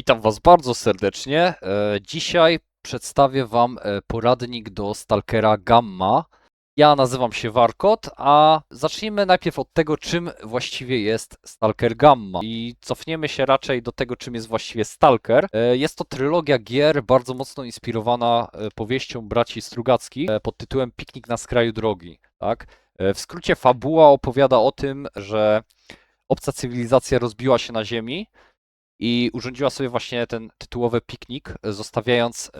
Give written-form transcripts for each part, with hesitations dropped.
Witam Was bardzo serdecznie. Dzisiaj przedstawię Wam poradnik do Stalkera Gamma. Ja nazywam się Warkot, a zacznijmy najpierw od tego, czym właściwie jest Stalker Gamma. I cofniemy się raczej do tego, czym jest właściwie Stalker. Jest to trylogia gier bardzo mocno inspirowana powieścią braci Strugackich pod tytułem Piknik na skraju drogi. Tak? W skrócie fabuła opowiada o tym, że obca cywilizacja rozbiła się na Ziemi i urządziła sobie właśnie ten tytułowy piknik, zostawiając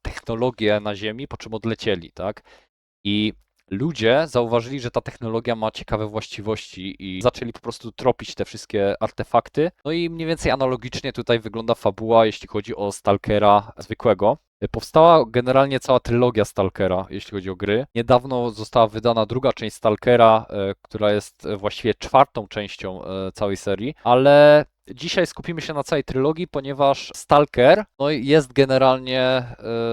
technologię na Ziemi, po czym odlecieli, tak? I ludzie zauważyli, że ta technologia ma ciekawe właściwości i zaczęli po prostu tropić te wszystkie artefakty. No i mniej więcej analogicznie tutaj wygląda fabuła, jeśli chodzi o Stalkera zwykłego. Powstała generalnie cała trylogia Stalkera, jeśli chodzi o gry. Niedawno została wydana druga część Stalkera, która jest właściwie czwartą częścią całej serii, ale dzisiaj skupimy się na całej trylogii, ponieważ Stalker no, jest generalnie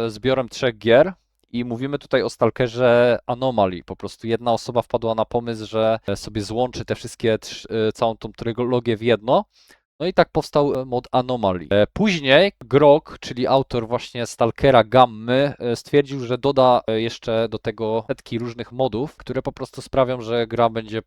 zbiorem 3 gier. I mówimy tutaj o Stalkerze Anomaly. Po prostu jedna osoba wpadła na pomysł, że sobie złączy te wszystkie, całą tą trylogię w jedno. No i tak powstał mod Anomaly. Później Grog, czyli autor właśnie Stalkera Gammy, stwierdził, że doda jeszcze do tego setki różnych modów, które po prostu sprawią, że gra będzie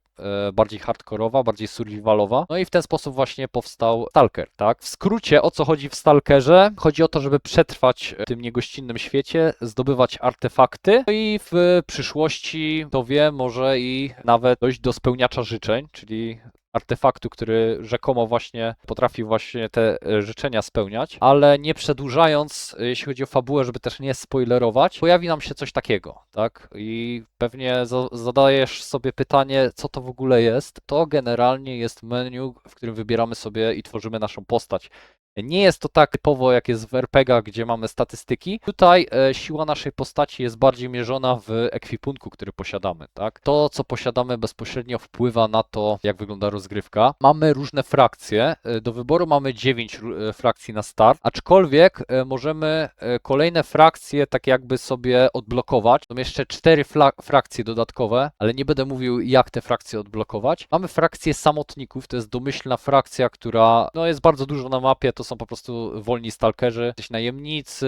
bardziej hardkorowa, bardziej survivalowa. No i w ten sposób właśnie powstał Stalker, tak? W skrócie, o co chodzi w Stalkerze? Chodzi o to, żeby przetrwać w tym niegościnnym świecie, zdobywać artefakty, no i w przyszłości, kto wie, może i nawet dojść do spełniacza życzeń, czyli artefaktu, który rzekomo właśnie potrafi właśnie te życzenia spełniać, ale nie przedłużając, jeśli chodzi o fabułę, żeby też nie spoilerować, pojawi nam się coś takiego, tak? I pewnie zadajesz sobie pytanie, co to w ogóle jest. To generalnie jest menu, w którym wybieramy sobie i tworzymy naszą postać. Nie jest to tak typowo, jak jest w RPG-ach, gdzie mamy statystyki. Tutaj siła naszej postaci jest bardziej mierzona w ekwipunku, który posiadamy, tak? To, co posiadamy bezpośrednio wpływa na to, jak wygląda rozgrywka. Mamy różne frakcje. Do wyboru mamy 9 frakcji na start, aczkolwiek możemy kolejne frakcje tak jakby sobie odblokować. Są jeszcze 4 frakcje dodatkowe, ale nie będę mówił, jak te frakcje odblokować. Mamy frakcję samotników, to jest domyślna frakcja, która no, jest bardzo dużo na mapie. To są po prostu wolni stalkerzy, jakieś najemnicy.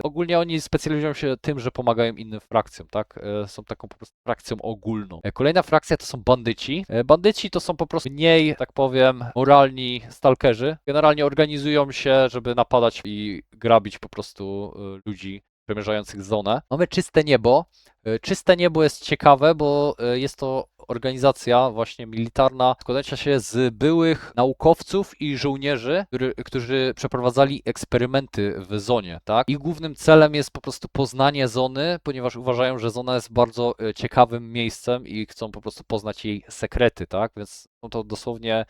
Ogólnie oni specjalizują się tym, że pomagają innym frakcjom, tak? Są taką po prostu frakcją ogólną. Kolejna frakcja to są bandyci. Bandyci to są po prostu mniej, tak powiem, moralni stalkerzy. Generalnie organizują się, żeby napadać i grabić po prostu ludzi przemierzających zonę. Mamy czyste niebo. Czyste niebo jest ciekawe, bo jest to organizacja właśnie militarna składająca się z byłych naukowców i żołnierzy, którzy przeprowadzali eksperymenty w zonie, tak? Ich głównym celem jest po prostu poznanie zony, ponieważ uważają, że zona jest bardzo ciekawym miejscem i chcą po prostu poznać jej sekrety, tak? Więc są to dosłownie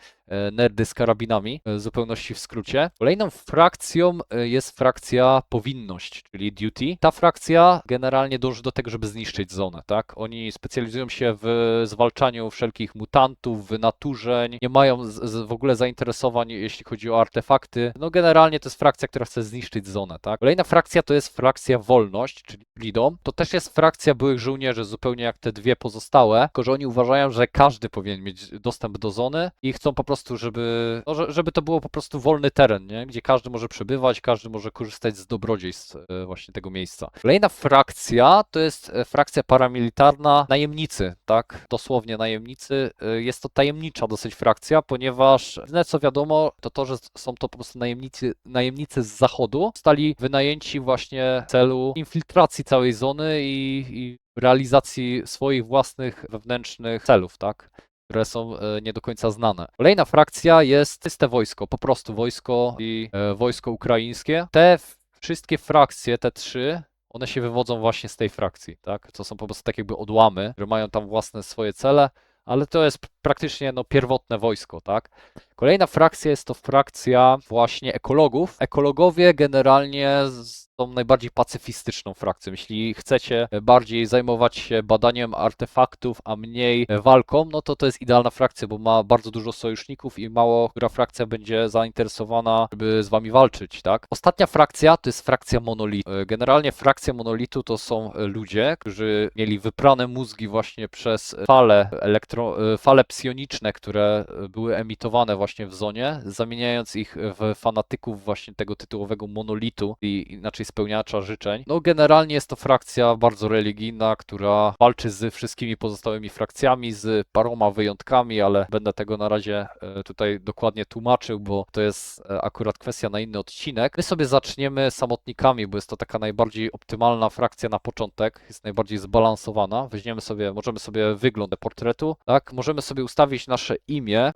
nerdy z karabinami, w zupełności w skrócie. Kolejną frakcją jest frakcja powinność, czyli duty. Ta frakcja generalnie dąży do tego, żeby zniszczyć zonę, tak? Oni specjalizują się w zwalczaniu wszelkich mutantów, wynaturzeń, nie mają w ogóle zainteresowań, jeśli chodzi o artefakty. No generalnie to jest frakcja, która chce zniszczyć zonę, tak? Kolejna frakcja to jest frakcja wolność, czyli freedom. To też jest frakcja byłych żołnierzy, zupełnie jak te dwie pozostałe, tylko że oni uważają, że każdy powinien mieć dostęp do zony i chcą po prostu, żeby, no, żeby to było po prostu wolny teren, nie? Gdzie każdy może przebywać, każdy może korzystać z dobrodziejstw właśnie tego miejsca. Kolejna frakcja to jest frakcja paramilitarna, najemnicy, tak? Dosłownie najemnicy. Jest to tajemnicza dosyć frakcja, ponieważ co wiadomo, to, że są to po prostu najemnicy z zachodu, zostali wynajęci właśnie w celu infiltracji całej zony i realizacji swoich własnych wewnętrznych celów, tak? Które są nie do końca znane. Kolejna frakcja jest czyste wojsko, po prostu wojsko i wojsko ukraińskie. Te wszystkie frakcje, te 3, one się wywodzą właśnie z tej frakcji, tak? To są po prostu tak jakby odłamy, które mają tam własne swoje cele, ale to jest praktycznie no, pierwotne wojsko, tak? Kolejna frakcja jest to frakcja właśnie ekologów. Ekologowie generalnie są najbardziej pacyfistyczną frakcją. Jeśli chcecie bardziej zajmować się badaniem artefaktów, a mniej walką, no to jest idealna frakcja, bo ma bardzo dużo sojuszników i mało która frakcja będzie zainteresowana, żeby z wami walczyć, tak? Ostatnia frakcja to jest frakcja monolitu. Generalnie frakcja monolitu to są ludzie, którzy mieli wyprane mózgi właśnie przez fale psioniczne, które były emitowane właśnie w zonie, zamieniając ich w fanatyków właśnie tego tytułowego monolitu i inaczej spełniacza życzeń. No generalnie jest to frakcja bardzo religijna, która walczy z wszystkimi pozostałymi frakcjami, z paroma wyjątkami, ale będę tego na razie tutaj dokładnie tłumaczył, bo to jest akurat kwestia na inny odcinek. My sobie zaczniemy samotnikami, bo jest to taka najbardziej optymalna frakcja na początek, jest najbardziej zbalansowana. Weźmiemy sobie, możemy sobie wygląd portretu, tak? Możemy sobie ustawić nasze imię,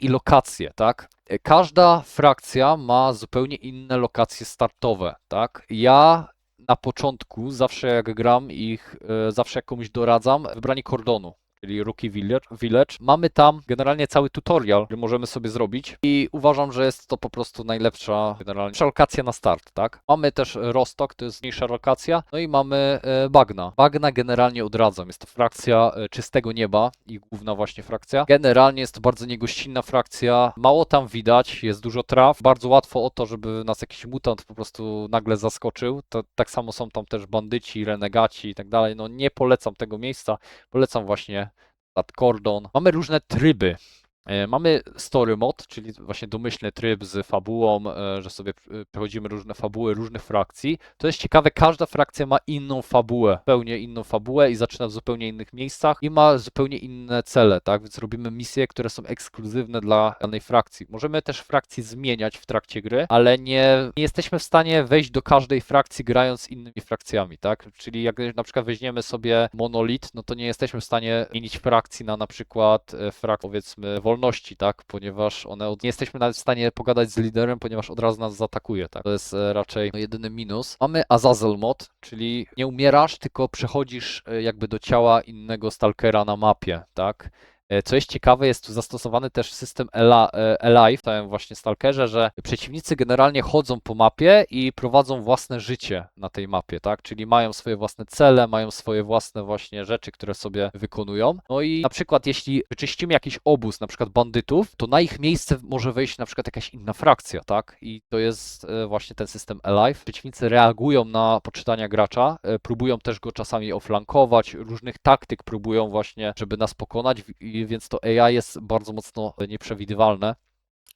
i lokację, tak? Każda frakcja ma zupełnie inne lokacje startowe, tak? Ja na początku, zawsze jak gram ich, zawsze jak komuś doradzam, wybranie kordonu, czyli Rookie Village. Mamy tam generalnie cały tutorial, który możemy sobie zrobić i uważam, że jest to po prostu najlepsza generalnie lokacja na start, tak? Mamy też Rostock, to jest mniejsza lokacja, no i mamy Bagna. Bagna generalnie odradzam, jest to frakcja czystego nieba i główna właśnie frakcja. Generalnie jest to bardzo niegościnna frakcja, mało tam widać, jest dużo traw, bardzo łatwo o to, żeby nas jakiś mutant po prostu nagle zaskoczył. Tak samo są tam też bandyci, renegaci i tak dalej. No nie polecam tego miejsca, polecam właśnie Cordon. Mamy różne tryby. Mamy story mode, czyli właśnie domyślny tryb z fabułą, że sobie przechodzimy różne fabuły różnych frakcji. To jest ciekawe, każda frakcja ma inną fabułę, zupełnie inną fabułę i zaczyna w zupełnie innych miejscach i ma zupełnie inne cele, tak? Więc robimy misje, które są ekskluzywne dla danej frakcji. Możemy też frakcji zmieniać w trakcie gry, ale nie jesteśmy w stanie wejść do każdej frakcji grając innymi frakcjami, tak? Czyli jak na przykład weźmiemy sobie Monolith, no to nie jesteśmy w stanie zmienić frakcji na przykład powiedzmy wolności, tak? Ponieważ nie jesteśmy nawet w stanie pogadać z liderem, ponieważ od razu nas zaatakuje, tak? To jest raczej jedyny minus. Mamy Azazel mod, czyli nie umierasz, tylko przechodzisz jakby do ciała innego stalkera na mapie, tak? Co jest ciekawe, jest tu zastosowany też system Alive w tym właśnie Stalkerze, że przeciwnicy generalnie chodzą po mapie i prowadzą własne życie na tej mapie, tak? Czyli mają swoje własne cele, mają swoje własne właśnie rzeczy, które sobie wykonują. No i na przykład jeśli wyczyścimy jakiś obóz, na przykład bandytów, to na ich miejsce może wejść na przykład jakaś inna frakcja, tak? I to jest właśnie ten system Alive. Przeciwnicy reagują na poczytania gracza, próbują też go czasami oflankować, różnych taktyk próbują właśnie, żeby nas pokonać, więc to AI jest bardzo mocno nieprzewidywalne,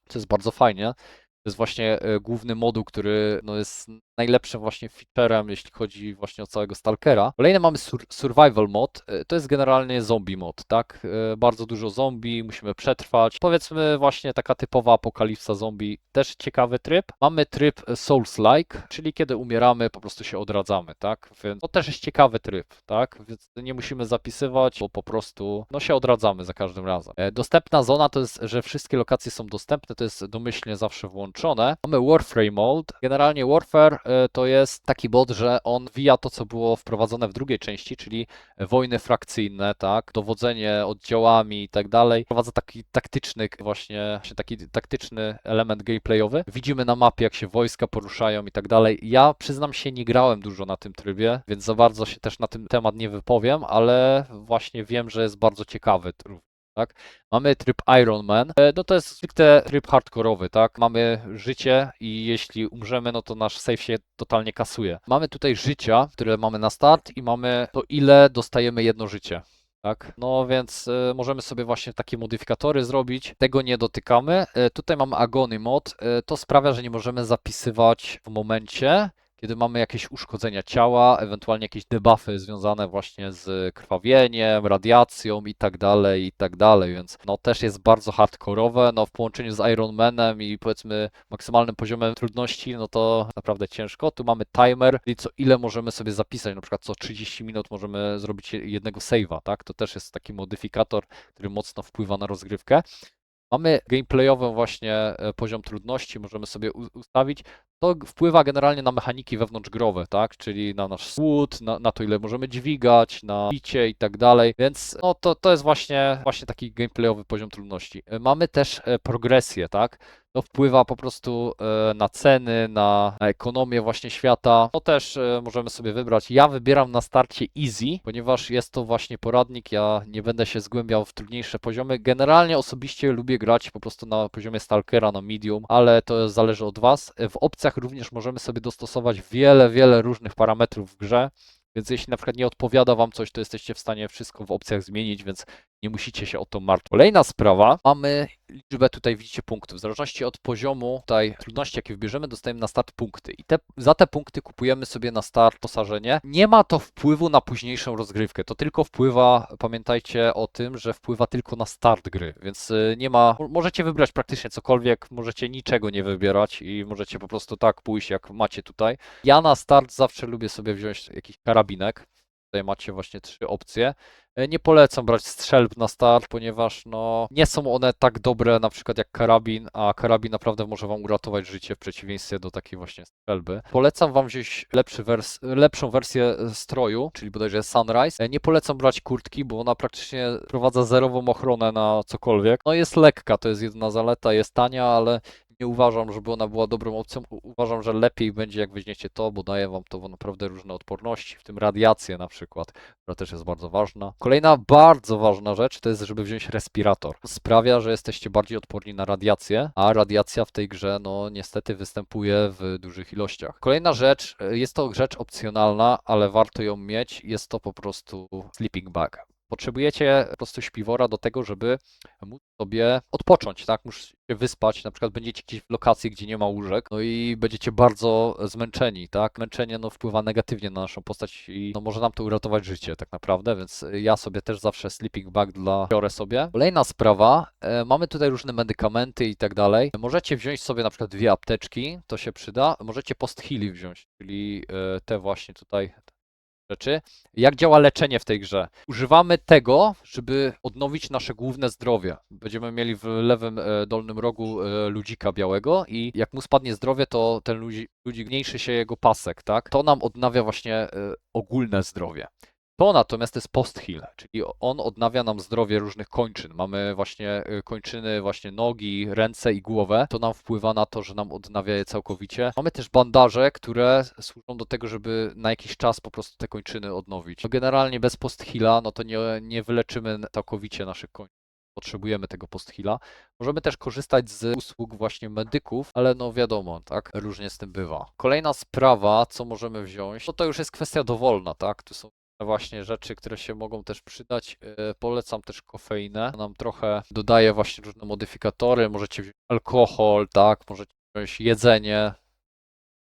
co jest bardzo fajnie. To jest właśnie główny moduł, który no, jest najlepszym właśnie featurem, jeśli chodzi właśnie o całego Stalkera. Kolejny mamy Survival mod, to jest generalnie zombie mod, tak? Bardzo dużo zombie, musimy przetrwać. Powiedzmy właśnie taka typowa apokalipsa zombie, też ciekawy tryb. Mamy tryb Souls-like, czyli kiedy umieramy, po prostu się odradzamy, tak? Więc to też jest ciekawy tryb, tak? Więc nie musimy zapisywać, bo po prostu no, się odradzamy za każdym razem. Dostępna zona to jest, że wszystkie lokacje są dostępne, to jest domyślnie zawsze włączone. Mamy Warframe mode. Generalnie Warfare to jest taki mod, że on wija to, co było wprowadzone w drugiej części, czyli wojny frakcyjne, tak, dowodzenie oddziałami i tak dalej. Wprowadza taki taktyczny element gameplayowy. Widzimy na mapie, jak się wojska poruszają i tak dalej. Ja przyznam się, nie grałem dużo na tym trybie, więc za bardzo się też na ten temat nie wypowiem, ale właśnie wiem, że jest bardzo ciekawy tak? Mamy tryb Iron Man, no to jest stricte tryb hardkorowy, tak? Mamy życie i jeśli umrzemy, no to nasz save się totalnie kasuje. Mamy tutaj życia, które mamy na start i mamy to, ile dostajemy jedno życie. Tak, no więc możemy sobie właśnie takie modyfikatory zrobić. Tego nie dotykamy. Tutaj mamy Agony mod. To sprawia, że nie możemy zapisywać w momencie, kiedy mamy jakieś uszkodzenia ciała, ewentualnie jakieś debuffy związane właśnie z krwawieniem, radiacją i tak dalej, więc no też jest bardzo hardkorowe, no w połączeniu z Iron Manem i powiedzmy maksymalnym poziomem trudności, no to naprawdę ciężko. Tu mamy timer, czyli co ile możemy sobie zapisać, na przykład co 30 minut możemy zrobić jednego save'a, tak? To też jest taki modyfikator, który mocno wpływa na rozgrywkę. Mamy gameplayowy właśnie poziom trudności, możemy sobie ustawić. To wpływa generalnie na mechaniki wewnątrzgrowe, tak? Czyli na nasz słód, na to, ile możemy dźwigać, na bicie i tak dalej. Więc no, to jest właśnie taki gameplayowy poziom trudności. Mamy też progresję, tak? To wpływa po prostu na ceny, na ekonomię właśnie świata. To też możemy sobie wybrać. Ja wybieram na starcie Easy, ponieważ jest to właśnie poradnik. Ja nie będę się zgłębiał w trudniejsze poziomy. Generalnie osobiście lubię grać po prostu na poziomie Stalkera, na Medium, ale to zależy od Was. W opcjach również możemy sobie dostosować wiele różnych parametrów w grze. Więc jeśli na przykład nie odpowiada Wam coś, to jesteście w stanie wszystko w opcjach zmienić, więc nie musicie się o to martwić. Kolejna sprawa, mamy liczbę tutaj widzicie punktów. W zależności od poziomu tutaj trudności, jakie wybierzemy, dostajemy na start punkty. I za te punkty kupujemy sobie na start wyposażenie. Nie ma to wpływu na późniejszą rozgrywkę. To tylko wpływa, pamiętajcie o tym, że wpływa tylko na start gry, więc nie ma, możecie wybrać praktycznie cokolwiek, możecie niczego nie wybierać i możecie po prostu tak pójść, jak macie tutaj. Ja na start zawsze lubię sobie wziąć jakiś karabinek. Tutaj macie właśnie 3 opcje. Nie polecam brać strzelb na start, ponieważ no, nie są one tak dobre na przykład jak karabin, a karabin naprawdę może wam uratować życie w przeciwieństwie do takiej właśnie strzelby. Polecam wam wziąć lepszą wersję stroju, czyli bodajże Sunrise. Nie polecam brać kurtki, bo ona praktycznie wprowadza zerową ochronę na cokolwiek. No jest lekka, to jest jedyna zaleta, jest tania, ale nie uważam, żeby ona była dobrą opcją. Uważam, że lepiej będzie, jak weźmiecie to, bo daje wam to naprawdę różne odporności, w tym radiację na przykład, która też jest bardzo ważna. Kolejna bardzo ważna rzecz to jest, żeby wziąć respirator. Sprawia, że jesteście bardziej odporni na radiację, a radiacja w tej grze, no niestety występuje w dużych ilościach. Kolejna rzecz, jest to rzecz opcjonalna, ale warto ją mieć, jest to po prostu sleeping bag. Potrzebujecie po prostu śpiwora do tego, żeby móc sobie odpocząć, tak? Musicie się wyspać, na przykład będziecie gdzieś w lokacji, gdzie nie ma łóżek, no i będziecie bardzo zmęczeni, tak? Męczenie no wpływa negatywnie na naszą postać i no może nam to uratować życie tak naprawdę, więc ja sobie też zawsze sleeping bag biorę sobie. Kolejna sprawa, mamy tutaj różne medykamenty i tak dalej. Możecie wziąć sobie na przykład 2 apteczki, to się przyda. Możecie post healy wziąć, czyli te właśnie tutaj rzeczy. Jak działa leczenie w tej grze? Używamy tego, żeby odnowić nasze główne zdrowie. Będziemy mieli w lewym dolnym rogu ludzika białego i jak mu spadnie zdrowie, to ten ludzik mniejszy się jego pasek, tak? To nam odnawia właśnie ogólne zdrowie. To natomiast jest post heal, czyli on odnawia nam zdrowie różnych kończyn. Mamy właśnie kończyny, właśnie nogi, ręce i głowę. To nam wpływa na to, że nam odnawia je całkowicie. Mamy też bandaże, które służą do tego, żeby na jakiś czas po prostu te kończyny odnowić. No generalnie bez post heala, no to nie wyleczymy całkowicie naszych kończyn. Potrzebujemy tego post heala. Możemy też korzystać z usług właśnie medyków, ale no wiadomo, tak, różnie z tym bywa. Kolejna sprawa, co możemy wziąć, to już jest kwestia dowolna, tak, tu są właśnie rzeczy, które się mogą też przydać. Polecam też kofeinę. Nam trochę dodaje właśnie różne modyfikatory. Możecie wziąć alkohol, tak, możecie wziąć jedzenie,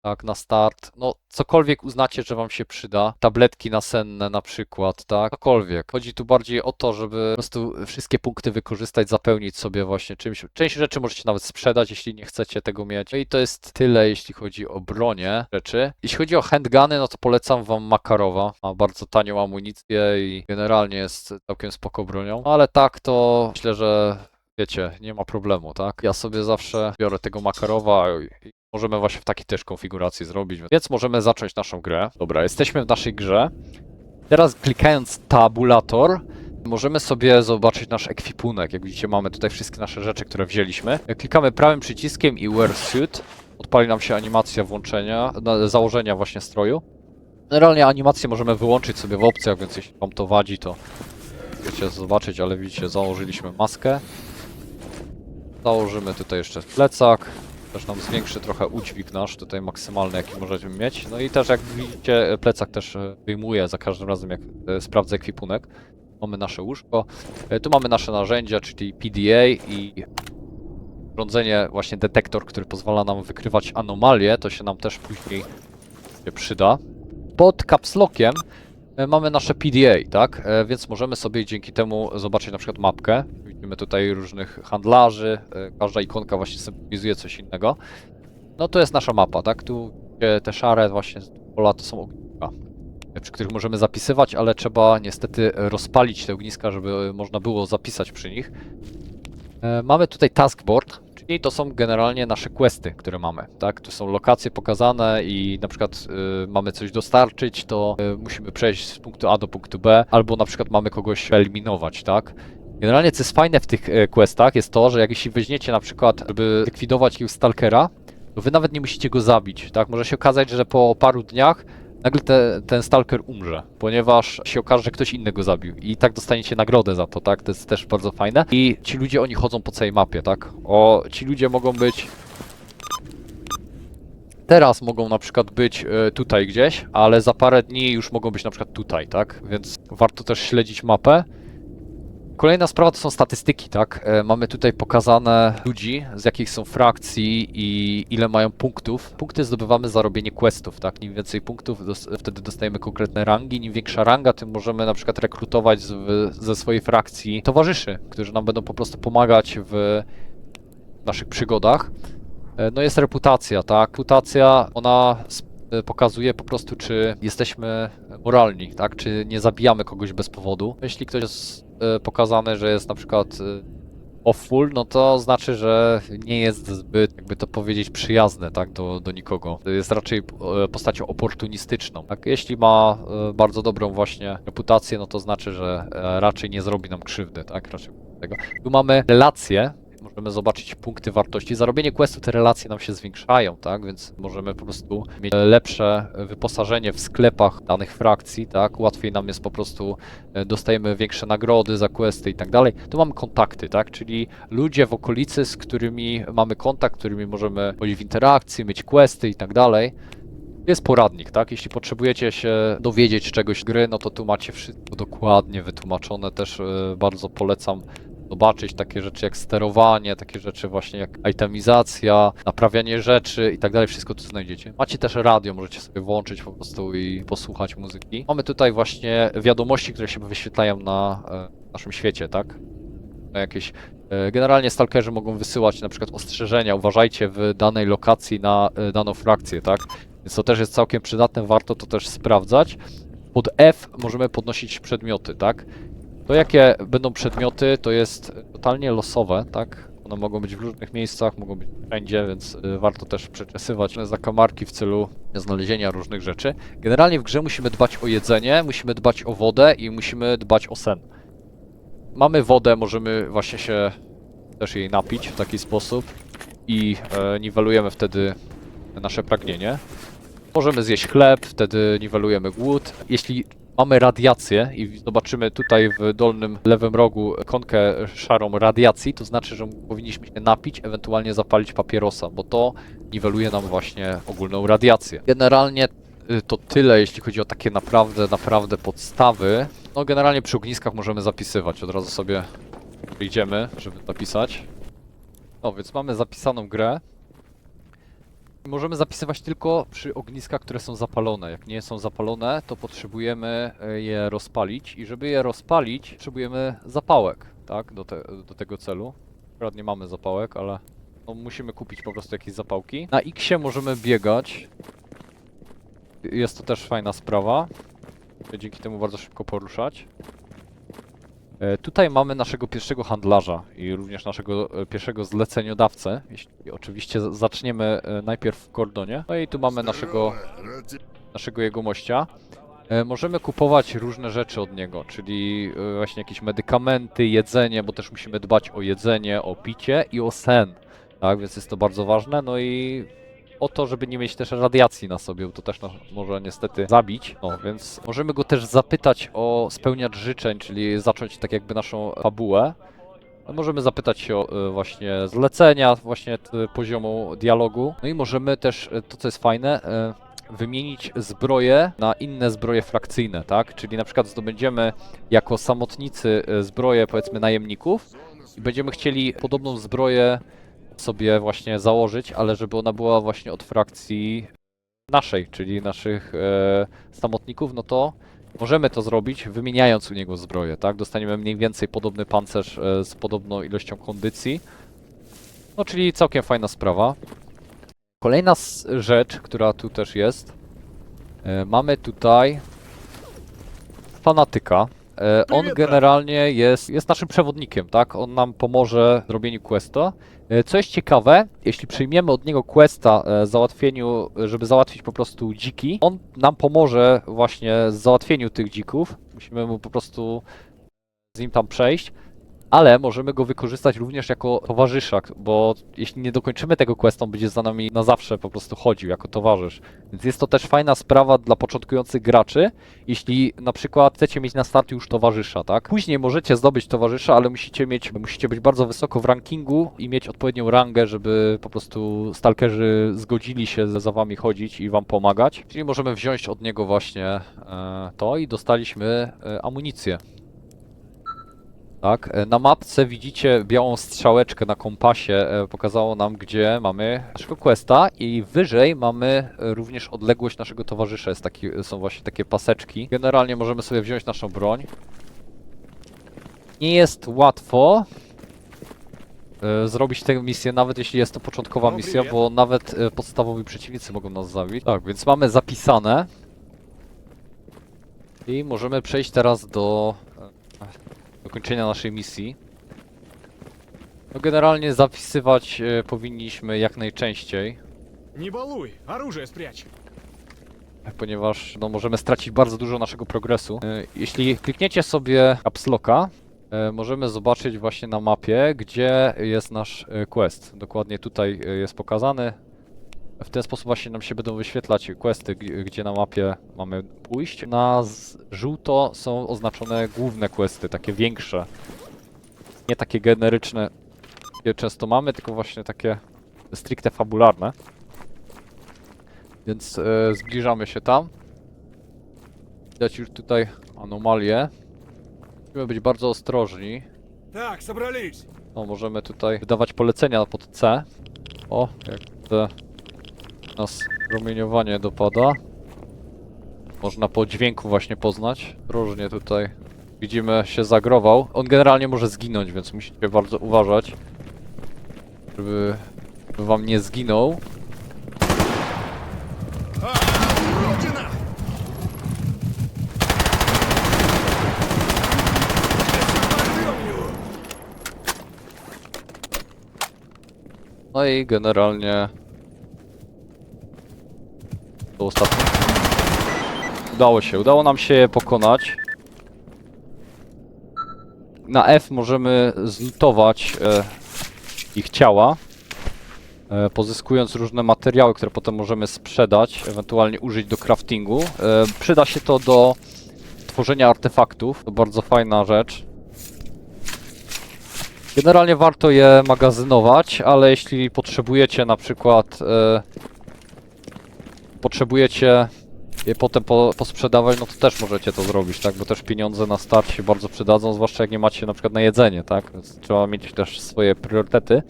tak, na start. No, cokolwiek uznacie, że wam się przyda. Tabletki nasenne na przykład, tak, cokolwiek. Chodzi tu bardziej o to, żeby po prostu wszystkie punkty wykorzystać, zapełnić sobie właśnie czymś. Część rzeczy możecie nawet sprzedać, jeśli nie chcecie tego mieć. No i to jest tyle, jeśli chodzi o bronię rzeczy. Jeśli chodzi o handguny, no to polecam wam Makarowa. Ma bardzo tanią amunicję i generalnie jest całkiem spoko bronią. No, ale tak to myślę, że wiecie, nie ma problemu, tak? Ja sobie zawsze biorę tego Makarowa i możemy właśnie w takiej też konfiguracji zrobić, więc możemy zacząć naszą grę. Dobra, jesteśmy w naszej grze. Teraz klikając tabulator, możemy sobie zobaczyć nasz ekwipunek. Jak widzicie, mamy tutaj wszystkie nasze rzeczy, które wzięliśmy. Jak klikamy prawym przyciskiem i Wear Suit, odpali nam się animacja włączenia, założenia właśnie stroju. Generalnie animację możemy wyłączyć sobie w opcjach, więc jeśli wam to wadzi, to możecie zobaczyć, ale widzicie, założyliśmy maskę. Założymy tutaj jeszcze plecak. Też nam zwiększy trochę udźwig nasz, tutaj maksymalny, jaki możemy mieć. No i też jak widzicie, plecak też wyjmuje za każdym razem, jak sprawdzę ekwipunek. Mamy nasze łóżko. Tu mamy nasze narzędzia, czyli PDA i urządzenie, właśnie detektor, który pozwala nam wykrywać anomalie. To się nam też później przyda. Pod caps lockiem mamy nasze PDA, tak? Więc możemy sobie dzięki temu zobaczyć na przykład mapkę. Widzimy tutaj różnych handlarzy, każda ikonka właśnie symbolizuje coś innego. No to jest nasza mapa, tak? Tu te szare właśnie pola to są ogniska, przy których możemy zapisywać, ale trzeba niestety rozpalić te ogniska, żeby można było zapisać przy nich. Mamy tutaj taskboard, czyli to są generalnie nasze questy, które mamy, tak? Tu są lokacje pokazane i na przykład mamy coś dostarczyć, to musimy przejść z punktu A do punktu B, albo na przykład mamy kogoś eliminować, tak? Generalnie co jest fajne w tych questach jest to, że jak jeśli weźmiecie na przykład, żeby likwidować jakiegoś stalkera, to wy nawet nie musicie go zabić, tak? Może się okazać, że po paru dniach nagle ten stalker umrze, ponieważ się okaże, że ktoś inny go zabił i tak dostaniecie nagrodę za to, tak? To jest też bardzo fajne. I ci ludzie, oni chodzą po całej mapie, tak? Ci ludzie mogą być... Teraz mogą na przykład być tutaj gdzieś, ale za parę dni już mogą być na przykład tutaj, tak? Więc warto też śledzić mapę. Kolejna sprawa to są statystyki, tak? Mamy tutaj pokazane ludzi, z jakich są frakcji i ile mają punktów. Punkty zdobywamy za robienie questów, tak? Im więcej punktów, wtedy dostajemy konkretne rangi. Im większa ranga, tym możemy na przykład rekrutować ze swojej frakcji towarzyszy, którzy nam będą po prostu pomagać w naszych przygodach. No jest reputacja, tak? Reputacja, ona pokazuje po prostu, czy jesteśmy moralni, tak? Czy nie zabijamy kogoś bez powodu. Jeśli ktoś jest pokazany, że jest na przykład awful, no to znaczy, że nie jest zbyt, jakby to powiedzieć, przyjazny, tak? Do nikogo. Jest raczej postacią oportunistyczną, tak? Jeśli ma bardzo dobrą właśnie reputację, no to znaczy, że raczej nie zrobi nam krzywdy, tak? Raczej tego. Tu mamy relacje. Możemy zobaczyć punkty wartości. Za robienie questu te relacje nam się zwiększają, tak? Więc możemy po prostu mieć lepsze wyposażenie w sklepach danych frakcji, tak? Łatwiej nam jest po prostu, dostajemy większe nagrody za questy i tak dalej. Tu mamy kontakty, tak? Czyli ludzie w okolicy, z którymi mamy kontakt, którymi możemy chodzić w interakcji, mieć questy i tak dalej. Jest poradnik, tak? Jeśli potrzebujecie się dowiedzieć czegoś z gry, no to tu macie wszystko dokładnie wytłumaczone. Też bardzo polecam zobaczyć takie rzeczy jak sterowanie, takie rzeczy właśnie jak itemizacja, naprawianie rzeczy i tak dalej, wszystko tu znajdziecie. Macie też radio, możecie sobie włączyć po prostu i posłuchać muzyki. Mamy tutaj właśnie wiadomości, które się wyświetlają na naszym świecie, tak? Jakieś, generalnie stalkerzy mogą wysyłać na przykład ostrzeżenia, uważajcie w danej lokacji na daną frakcję, tak? Więc to też jest całkiem przydatne, warto to też sprawdzać. Pod F możemy podnosić przedmioty, tak? To jakie będą przedmioty, to jest totalnie losowe, tak? One mogą być w różnych miejscach, mogą być wszędzie, więc warto też przeczesywać zakamarki w celu znalezienia różnych rzeczy. Generalnie w grze musimy dbać o jedzenie, musimy dbać o wodę i musimy dbać o sen. Mamy wodę, możemy właśnie się też jej napić w taki sposób i niwelujemy wtedy nasze pragnienie. Możemy zjeść chleb, wtedy niwelujemy głód. Jeśli mamy radiację i zobaczymy tutaj w dolnym lewym rogu ikonkę szarą radiacji, to znaczy, że powinniśmy się napić, ewentualnie zapalić papierosa, bo to niweluje nam właśnie ogólną radiację. Generalnie to tyle, jeśli chodzi o takie naprawdę podstawy. No generalnie przy ogniskach możemy zapisywać, od razu sobie wyjdziemy, żeby zapisać. No więc mamy zapisaną grę. Możemy zapisywać tylko przy ogniskach, które są zapalone. Jak nie są zapalone, to potrzebujemy je rozpalić i żeby je rozpalić, potrzebujemy zapałek, tak, do tego celu. Akurat nie mamy zapałek, ale no, musimy kupić po prostu jakieś zapałki. Na X możemy biegać. Jest to też fajna sprawa. Dzięki temu bardzo szybko poruszać. Tutaj mamy naszego pierwszego handlarza i również naszego pierwszego zleceniodawcę. Jeśli oczywiście zaczniemy najpierw w Cordonie. No i tu mamy naszego jegomościa. Możemy kupować różne rzeczy od niego, czyli właśnie jakieś medykamenty, jedzenie, bo też musimy dbać o jedzenie, o picie i o sen. Tak, więc jest to bardzo ważne. No i o to, żeby nie mieć też radiacji na sobie, bo to też nas może niestety zabić. No, więc możemy go też zapytać o spełniacz życzeń, czyli zacząć tak jakby naszą fabułę. Możemy zapytać się o właśnie zlecenia, właśnie poziomu dialogu. No i możemy też, to co jest fajne, wymienić zbroje na inne zbroje frakcyjne, tak? Czyli na przykład zdobędziemy jako samotnicy zbroję, powiedzmy, najemników i będziemy chcieli podobną zbroję sobie właśnie założyć, ale żeby ona była właśnie od frakcji naszej, czyli naszych samotników, no to możemy to zrobić, wymieniając u niego zbroję, tak? Dostaniemy mniej więcej podobny pancerz z podobną ilością kondycji. No, czyli całkiem fajna sprawa. Kolejna rzecz, która tu też jest, mamy tutaj fanatyka. On generalnie jest naszym przewodnikiem, tak? On nam pomoże w robieniu questa. Co jest ciekawe, jeśli przyjmiemy od niego questa żeby załatwić po prostu dziki, on nam pomoże właśnie w załatwieniu tych dzików. Musimy mu po prostu z nim tam przejść. Ale możemy go wykorzystać również jako towarzysza, bo jeśli nie dokończymy tego questa, on będzie za nami na zawsze po prostu chodził jako towarzysz. Więc jest to też fajna sprawa dla początkujących graczy, jeśli na przykład chcecie mieć na starcie już towarzysza, tak? Później możecie zdobyć towarzysza, ale musicie być bardzo wysoko w rankingu i mieć odpowiednią rangę, żeby po prostu stalkerzy zgodzili się za wami chodzić i wam pomagać. Czyli możemy wziąć od niego właśnie to i dostaliśmy amunicję. Tak, na mapce widzicie białą strzałeczkę na kompasie, pokazało nam, gdzie mamy naszego questa i wyżej mamy również odległość naszego towarzysza, są właśnie takie paseczki. Generalnie możemy sobie wziąć naszą broń. Nie jest łatwo zrobić tę misję, nawet jeśli jest to początkowa misja, bo nawet podstawowi przeciwnicy mogą nas zabić. Tak, więc mamy zapisane. I możemy przejść teraz do kończenia naszej misji. No generalnie zapisywać powinniśmy jak najczęściej, Не балуй, оружие спрячь. ponieważ no, możemy stracić bardzo dużo naszego progresu. Jeśli klikniecie sobie Caps Locka, możemy zobaczyć właśnie na mapie, gdzie jest nasz quest. Dokładnie tutaj jest pokazany. W ten sposób właśnie nam się będą wyświetlać questy, gdzie na mapie mamy pójść. Na żółto są oznaczone główne questy, takie większe. Nie takie generyczne, jakie często mamy, tylko właśnie takie stricte fabularne. Więc zbliżamy się tam. Widać już tutaj anomalię. Musimy być bardzo ostrożni. Так, собрались. No, możemy tutaj wydawać polecenia pod C. O, jak te nas promieniowanie dopada. Można po dźwięku właśnie poznać. Różnie tutaj widzimy, się zagrował. On generalnie może zginąć, więc musicie bardzo uważać, żeby wam nie zginął. Родина! No i generalnie to ostatnie. Udało nam się je pokonać. Na F możemy zlutować ich ciała, pozyskując różne materiały, które potem możemy sprzedać, ewentualnie użyć do craftingu. Przyda się to do tworzenia artefaktów, to bardzo fajna rzecz. Generalnie warto je magazynować, ale jeśli potrzebujecie na przykład potrzebujecie je potem posprzedawać, no to też możecie to zrobić, tak? Bo też pieniądze na start się bardzo przydadzą, zwłaszcza jak nie macie na przykład na jedzenie, tak? Więc trzeba mieć też swoje priorytety.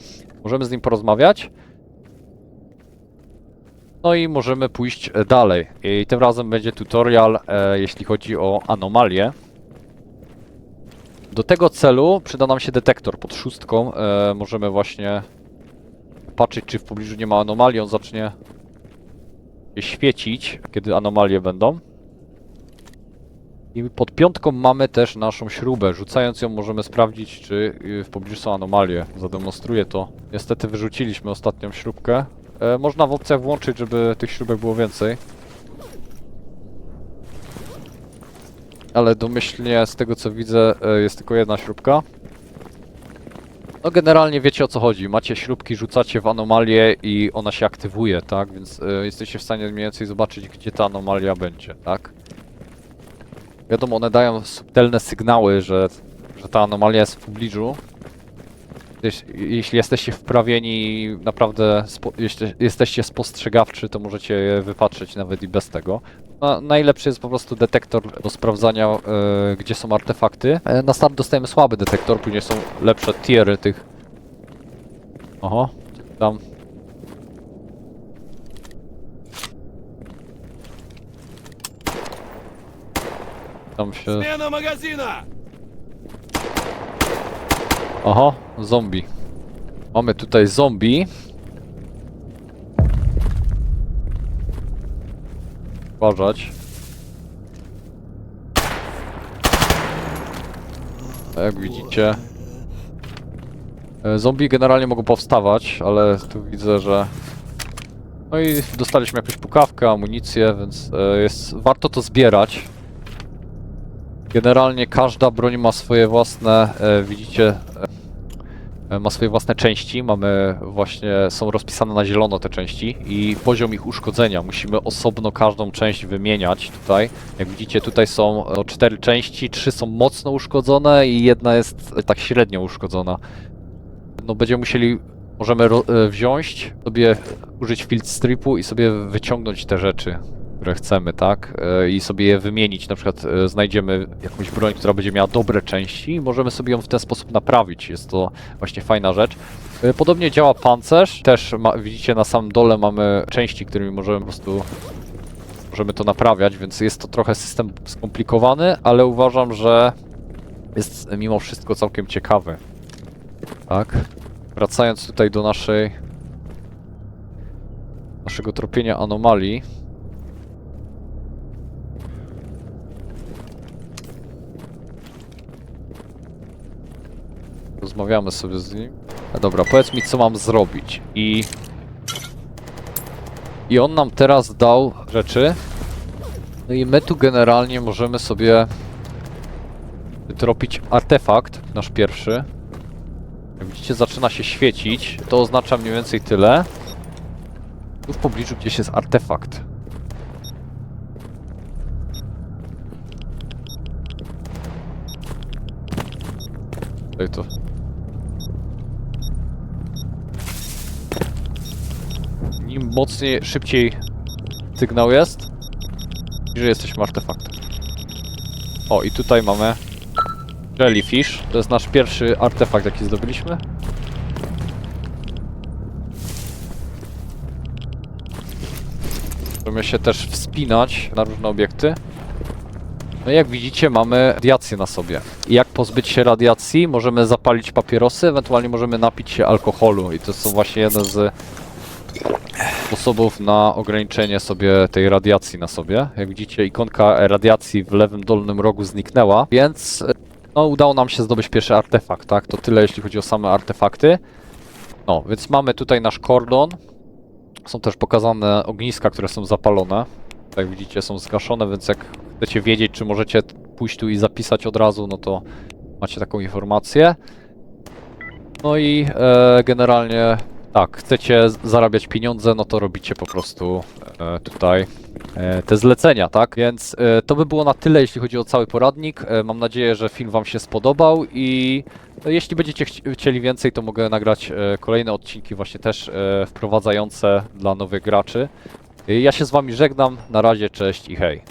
Możemy z nim porozmawiać. No i możemy pójść dalej. I tym razem będzie tutorial, jeśli chodzi o anomalie. Do tego celu przyda nam się detektor pod szóstką. Możemy właśnie patrzeć, czy w pobliżu nie ma anomalii. On zacznie się świecić, kiedy anomalie będą. I pod piątką mamy też naszą śrubę. Rzucając ją możemy sprawdzić, czy w pobliżu są anomalie. Zademonstruję to. Niestety wyrzuciliśmy ostatnią śrubkę. Można w opcjach włączyć, żeby tych śrubek było więcej. Ale domyślnie z tego co widzę jest tylko jedna śrubka. No generalnie wiecie o co chodzi. Macie śrubki, rzucacie w anomalię i ona się aktywuje, tak? Więc jesteście w stanie mniej więcej zobaczyć, gdzie ta anomalia będzie, tak? Wiadomo, one dają subtelne sygnały, że ta anomalia jest w pobliżu. Jeśli jesteście wprawieni, naprawdę jeśli jesteście spostrzegawczy, to możecie je wypatrzeć nawet i bez tego. Najlepszy jest po prostu detektor do sprawdzania, gdzie są artefakty. Na start dostajemy słaby detektor, później są lepsze tiery tych. Oho, tam. Tam się... Смена магазина! Oho, zombie. Mamy tutaj zombie. Uważać. Jak widzicie, zombie generalnie mogą powstawać, ale tu widzę, że... No i dostaliśmy jakąś pukawkę, amunicję, więc warto to zbierać. Generalnie każda broń ma swoje własne, widzicie, ma swoje własne części. Są rozpisane na zielono te części i poziom ich uszkodzenia. Musimy osobno każdą część wymieniać tutaj. Jak widzicie, tutaj są 4 części, 3 są mocno uszkodzone i jedna jest tak średnio uszkodzona. No możemy wziąć, sobie użyć field stripu i sobie wyciągnąć te rzeczy. które chcemy, tak? I sobie je wymienić. Na przykład znajdziemy jakąś broń, która będzie miała dobre części i możemy sobie ją w ten sposób naprawić. Jest to właśnie fajna rzecz. Podobnie działa pancerz. Też widzicie, na samym dole mamy części, którymi możemy to naprawiać, więc jest to trochę system skomplikowany, ale uważam, że jest mimo wszystko całkiem ciekawy. Tak? Wracając tutaj do naszego tropienia anomalii. Rozmawiamy sobie z nim. Dobra, powiedz mi, co mam zrobić. I on nam teraz dał rzeczy. No i my tu generalnie możemy sobie wytropić artefakt, nasz pierwszy. Jak widzicie, zaczyna się świecić. To oznacza mniej więcej tyle. Tu w pobliżu gdzieś jest artefakt. Tutaj to. Im mocniej, szybciej sygnał jest, bliżej jesteśmy artefaktem. O, i tutaj mamy Jellyfish. To jest nasz pierwszy artefakt, jaki zdobyliśmy. Możemy się też wspinać na różne obiekty. No i jak widzicie, mamy radiację na sobie. I jak pozbyć się radiacji? Możemy zapalić papierosy, ewentualnie możemy napić się alkoholu. I to są właśnie jeden z sposobów na ograniczenie sobie tej radiacji na sobie. Jak widzicie, ikonka radiacji w lewym dolnym rogu zniknęła, więc no, udało nam się zdobyć pierwszy artefakt, tak? To tyle, jeśli chodzi o same artefakty. No, więc mamy tutaj nasz kordon. Są też pokazane ogniska, które są zapalone. Jak widzicie, są zgaszone, więc jak chcecie wiedzieć, czy możecie pójść tu i zapisać od razu, no to macie taką informację. No i generalnie tak, chcecie zarabiać pieniądze, no to robicie po prostu tutaj te zlecenia, tak? Więc to by było na tyle, jeśli chodzi o cały poradnik. Mam nadzieję, że film wam się spodobał i jeśli będziecie chcieli więcej, to mogę nagrać kolejne odcinki właśnie też wprowadzające dla nowych graczy. Ja się z wami żegnam, na razie, cześć i hej.